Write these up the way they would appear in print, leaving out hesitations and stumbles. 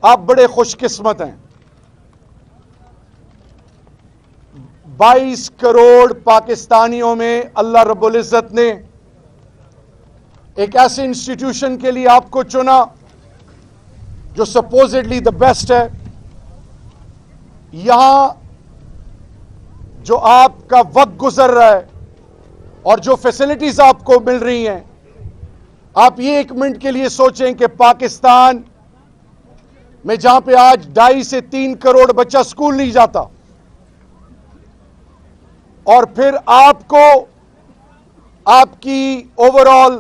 آپ بڑے خوش قسمت ہیں. 22 کروڑ پاکستانیوں میں اللہ رب العزت نے ایک ایسے انسٹیٹیوشن کے لیے آپ کو چنا جو سپوزڈلی دا بیسٹ ہے. یہاں جو آپ کا وقت گزر رہا ہے اور جو فیسلٹیز آپ کو مل رہی ہیں، آپ یہ 1 منٹ کے لیے سوچیں کہ پاکستان میں جہاں پہ آج 2.5 سے 3 کروڑ بچہ سکول نہیں جاتا، اور پھر آپ کو آپ کی اوور آل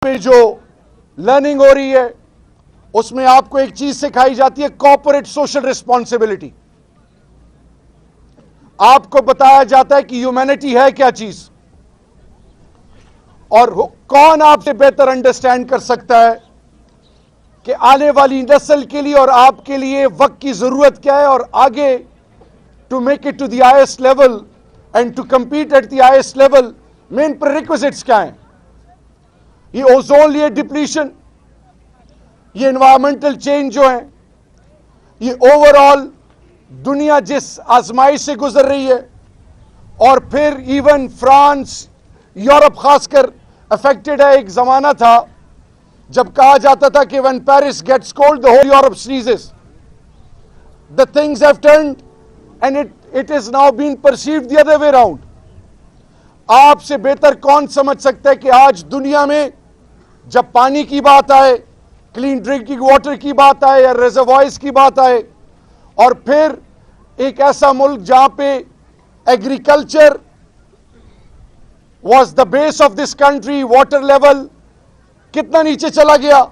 پہ جو لرننگ ہو رہی ہے اس میں آپ کو ایک چیز سکھائی جاتی ہے، کارپوریٹ سوشل ریسپانسبلٹی. آپ کو بتایا جاتا ہے کہ ہیومینٹی ہے کیا چیز، اور کون آپ سے بہتر انڈرسٹینڈ کر سکتا ہے کہ آنے والی نسل کے لیے اور آپ کے لیے وقت کی ضرورت کیا ہے، اور آگے to make it to the highest level and to compete at the highest level main prerequisites کیا ہیں. یہ اوزون لیئر ڈپلیشن، یہ انوائرمنٹل چینج جو ہیں، یہ اوور آل دنیا جس آزمائش سے گزر رہی ہے، اور پھر ایون فرانس، یورپ خاص کر افیکٹڈ ہے. ایک زمانہ تھا جب کہا جاتا تھا کہ when Paris gets cold the whole Europe sneezes. The things have turned and it is now being perceived the other way around. آپ سے بہتر کون سمجھ سکتا ہے کہ آج دنیا میں جب پانی کی بات آئے، کلین ڈرنکنگ واٹر کی بات آئے یا ریزروائرز کی بات آئے، اور پھر ایک ایسا ملک جہاں پہ agriculture was the base of this country, water level کتنا نیچے چلا گیا.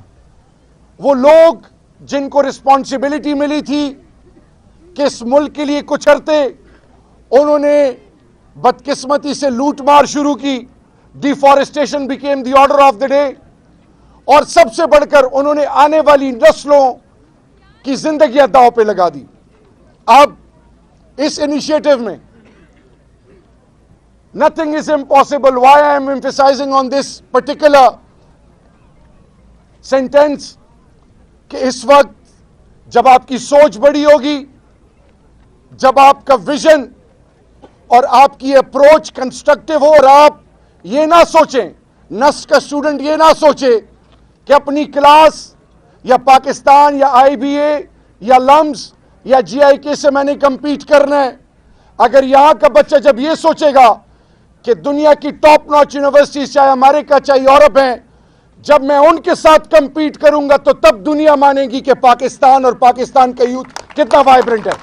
وہ لوگ جن کو رسپانسبلٹی ملی تھی کہ اس ملک کے لیے کچھ کرتے، انہوں نے بدقسمتی سے لوٹ مار شروع کی. Deforestation became the order of the day, اور سب سے بڑھ کر انہوں نے آنے والی نسلوں کی زندگیاں داؤ پہ لگا دی. اب اس انیشیٹو میں nothing is impossible. Why I am emphasizing on this particular sentence کہ اس وقت جب آپ کی سوچ بڑی ہوگی، جب آپ کا ویژن اور آپ کی اپروچ کنسٹرکٹیو ہو، اور آپ یہ نہ سوچیں، نس کا اسٹوڈنٹ یہ نہ سوچے کہ اپنی کلاس یا پاکستان یا آئی بی اے یا لمز یا جی آئی کے سے میں نے کمپیٹ کرنا ہے. اگر یہاں کا بچہ جب یہ سوچے گا کہ دنیا کی ٹاپ ناچ یونیورسٹیز چاہے امریکہ چاہے یورپ ہیں، جب میں ان کے ساتھ کمپیٹ کروں گا تو تب دنیا مانے گی کہ پاکستان اور پاکستان کا یوتھ کتنا وائبرنٹ ہے.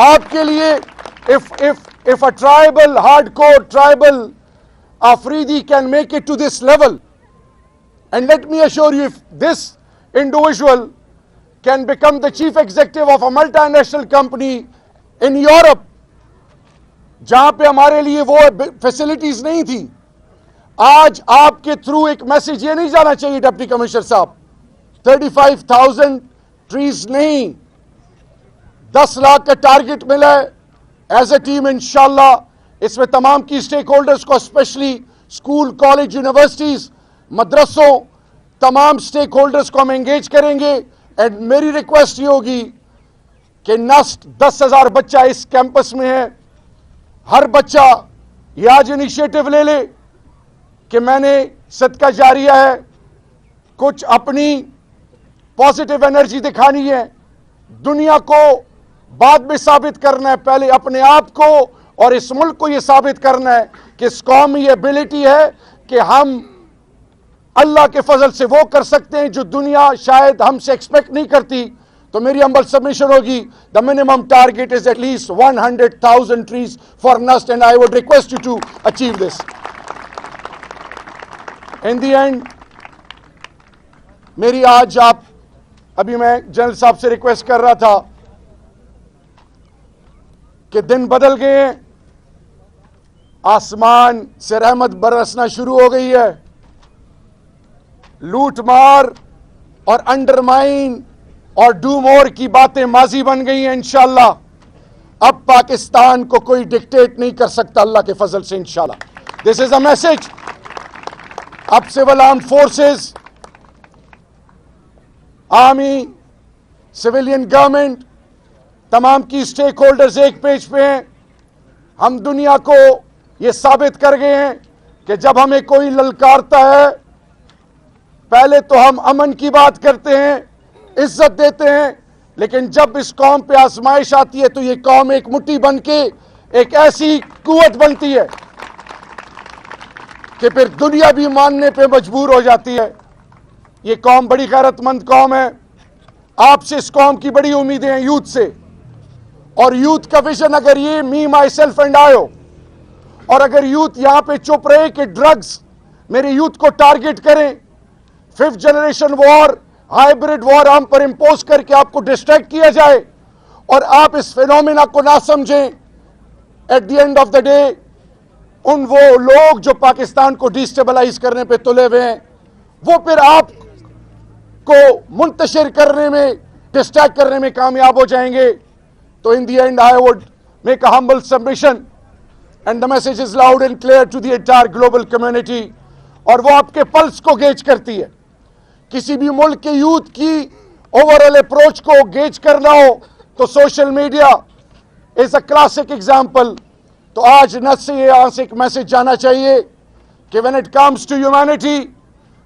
آپ کے لیے if a tribal, hardcore tribal Afridi can make it to this level, and let me assure you, if this individual can become the chief executive of a multinational company in Europe, جہاں پہ ہمارے لیے وہ facilities نہیں تھی، آج آپ کے تھرو ایک میسج یہ نہیں جانا چاہیے ڈپٹی کمشنر صاحب، 35,000 ٹریز نہیں، 10 لاکھ کا ٹارگٹ ملا ہے. ایز اے ٹیم انشاءاللہ اس میں تمام کی سٹیک ہولڈرز کو، اسپیشلی اسکول، کالج، یونیورسٹیز، مدرسوں، تمام سٹیک ہولڈرز کو ہم انگیج کریں گے. اینڈ میری ریکویسٹ یہ ہوگی کہ نسٹ 10,000 بچہ اس کیمپس میں ہے، ہر بچہ یہ آج انیشیٹو لے لے کہ میں نے صدقہ جاریہ ہے، کچھ اپنی پازیٹیو انرجی دکھانی ہے، دنیا کو بعد میں ثابت کرنا ہے، پہلے اپنے آپ کو اور اس ملک کو یہ ثابت کرنا ہے کہ اس قوم میں یہ ایبلٹی ہے کہ ہم اللہ کے فضل سے وہ کر سکتے ہیں جو دنیا شاید ہم سے ایکسپیکٹ نہیں کرتی. تو میری ہمبل سبمیشن ہوگی، the minimum target is at least 100,000 trees for NUST, and I would request you to achieve this. In the end, میری آج ابھی میں جنرل صاحب سے ریکویسٹ کر رہا تھا کہ دن بدل گئے ہیں، آسمان سے رحمت برسنا شروع ہو گئی ہے، لوٹ مار اور انڈرمائن اور ڈو مور کی باتیں ماضی بن گئی ہیں. انشاءاللہ اب پاکستان کو کوئی ڈکٹیٹ نہیں کر سکتا اللہ کے فضل سے انشاءاللہ. دس از اے میسج. اب civil armed forces army, civilian government, تمام کی اسٹیک ہولڈرز ایک پیج پہ ہیں. ہم دنیا کو یہ ثابت کر گئے ہیں کہ جب ہمیں کوئی للکارتا ہے, پہلے تو ہم امن کی بات کرتے ہیں, عزت دیتے ہیں, لیکن جب اس قوم پہ آزمائش آتی ہے تو یہ قوم ایک مٹھی بن کے ایک ایسی قوت بنتی ہے کہ پھر دنیا بھی ماننے پہ مجبور ہو جاتی ہے. یہ قوم بڑی غیرت مند قوم ہے. آپ سے اس قوم کی بڑی امیدیں ہیں, یوتھ سے. اور یوتھ کا ویژن اگر یہ می مائی سیلف اینڈ آئی ہو, اور اگر یوتھ یہاں پہ چپ رہے کہ ڈرگز میرے یوتھ کو ٹارگٹ کریں, 5th جنریشن وار, ہائیبرڈ وار ہم پر امپوز کر کے آپ کو ڈسٹریکٹ کیا جائے اور آپ اس فینومینا کو نہ سمجھیں, at the end of the day ان وہ لوگ جو پاکستان کو ڈیسٹیبلائز کرنے پہ تلے ہوئے ہیں وہ پھر آپ کو منتشر کرنے میں, ڈسٹریکٹ کرنے میں کامیاب ہو جائیں گے. تو in the end I would make a humble submission and the message is loud and clear to the entire global community. اور وہ آپ کے پلس کو گیج کرتی ہے. کسی بھی ملک کے یوتھ کی اوورال اپروچ کو گیج کرنا ہو تو social media is a classic example. تو آج نت سے یہاں سے ایک میسج جانا چاہیے کہ when it comes to humanity,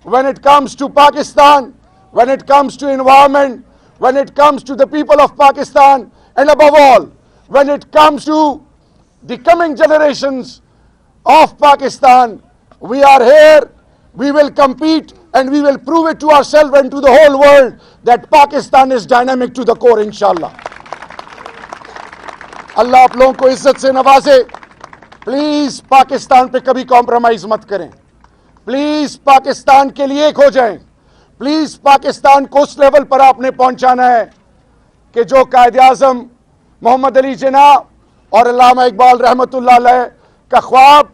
when it comes to Pakistan, when it comes to environment, when it comes to the people of Pakistan, and above all, when it comes to the coming generations of Pakistan, we are here, we will compete and we will prove it to ourselves and to the whole world that Pakistan is dynamic to the core, inshallah. اللہ آپ لوگوں کو عزت سے نوازے. Please Pakistan پہ کبھی compromise مت کریں. پلیز پاکستان کے لیے ایک ہو جائیں. پلیز پاکستان کو اس لیول پر آپ نے پہنچانا ہے کہ جو قائد اعظم محمد علی جناح اور علامہ اقبال رحمۃ اللہ علیہ کا خواب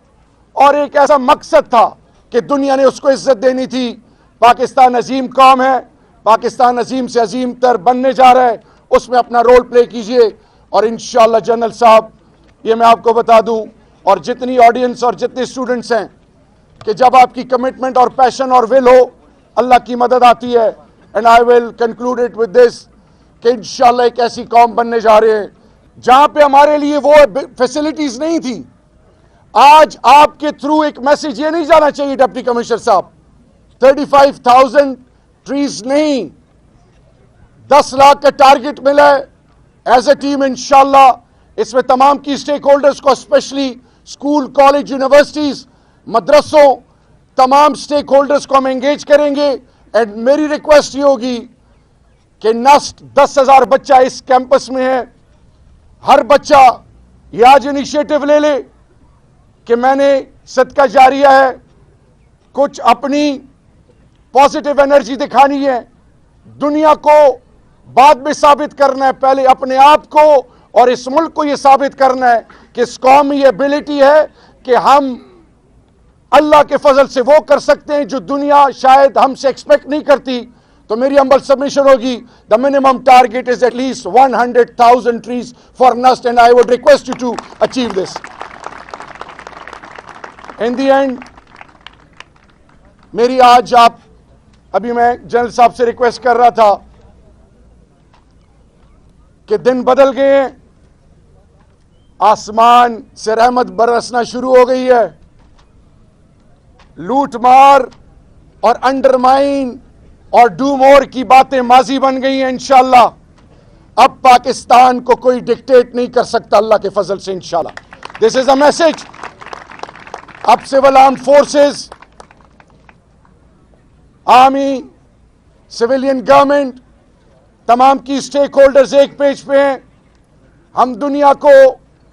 اور ایک ایسا مقصد تھا کہ دنیا نے اس کو عزت دینی تھی. پاکستان عظیم قوم ہے, پاکستان عظیم سے عظیم تر بننے جا رہا ہے, اس میں اپنا رول پلے کیجئے. اور انشاءاللہ جنرل صاحب یہ میں آپ کو بتا دوں, اور جتنی آڈینس اور جتنے اسٹوڈنٹس ہیں, کہ جب آپ کی کمٹمنٹ اور پیشن اور ول ہو اللہ کی مدد آتی ہے. And I will conclude it with this کہ انشاءاللہ ایک ایسی قوم بننے جا رہے ہیں جہاں پہ ہمارے لیے وہ فیسلٹیز نہیں تھی. آج آپ کے تھرو ایک میسج یہ نہیں جانا چاہیے ڈپٹی کمشنر صاحب, 35,000 ٹریز نہیں, 10 لاکھ کا ٹارگٹ ملا ہے ایز اے ٹیم. انشاءاللہ اس میں تمام کی اسٹیک ہولڈرز کو, اسپیشلی اسکول, کالج, یونیورسٹیز, مدرسوں, تمام اسٹیک ہولڈرز کو ہم انگیج کریں گے. اینڈ میری ریکویسٹ یہ ہوگی کہ نسٹ 10,000 بچہ اس کیمپس میں ہے, ہر بچہ یہ آج انیشیٹو لے لے کہ میں نے صدقہ جاریہ ہے, کچھ اپنی پازیٹیو انرجی دکھانی ہے, دنیا کو بعد میں ثابت کرنا ہے, پہلے اپنے آپ کو اور اس ملک کو یہ ثابت کرنا ہے کہ اس قوم میں یہ ایبلٹی ہے کہ ہم اللہ کے فضل سے وہ کر سکتے ہیں جو دنیا شاید ہم سے ایکسپیکٹ نہیں کرتی. تو میری ہمبل سبمیشن ہوگی, the minimum target is at least 100,000 trees for NUST, and I would request you to achieve this. In the end, میری آج آپ, ابھی میں جنرل صاحب سے ریکویسٹ کر رہا تھا کہ دن بدل گئے ہیں, آسمان سے رحمت برسنا شروع ہو گئی ہے, لوٹ مار اور انڈرمائن اور ڈو مور کی باتیں ماضی بن گئی ہیں. انشاءاللہ اب پاکستان کو کوئی ڈکٹیٹ نہیں کر سکتا اللہ کے فضل سے. انشاءاللہ دس از اے میسج. اب civil armed forces, army, civilian government, تمام کی اسٹیک ہولڈرز ایک پیج پہ ہیں. ہم دنیا کو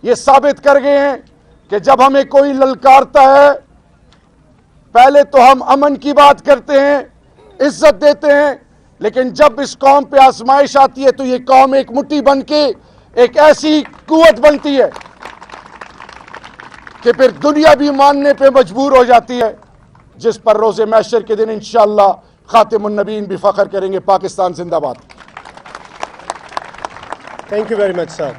یہ ثابت کر گئے ہیں کہ جب ہمیں کوئی للکارتا ہے پہلے تو ہم امن کی بات کرتے ہیں, عزت دیتے ہیں, لیکن جب اس قوم پہ آزمائش آتی ہے تو یہ قوم ایک مٹھی بن کے ایک ایسی قوت بنتی ہے کہ پھر دنیا بھی ماننے پہ مجبور ہو جاتی ہے, جس پر روز محشر کے دن انشاءاللہ خاتم النبیین بھی فخر کریں گے. پاکستان زندہ باد. Thank you very much, sir.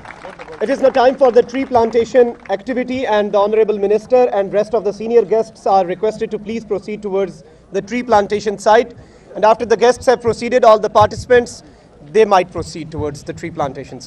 It is now time for the tree plantation activity, and the Honorable Minister and rest of the senior guests are requested to please proceed towards the tree plantation site. And after the guests have proceeded, all the participants, they might proceed towards the tree plantation site.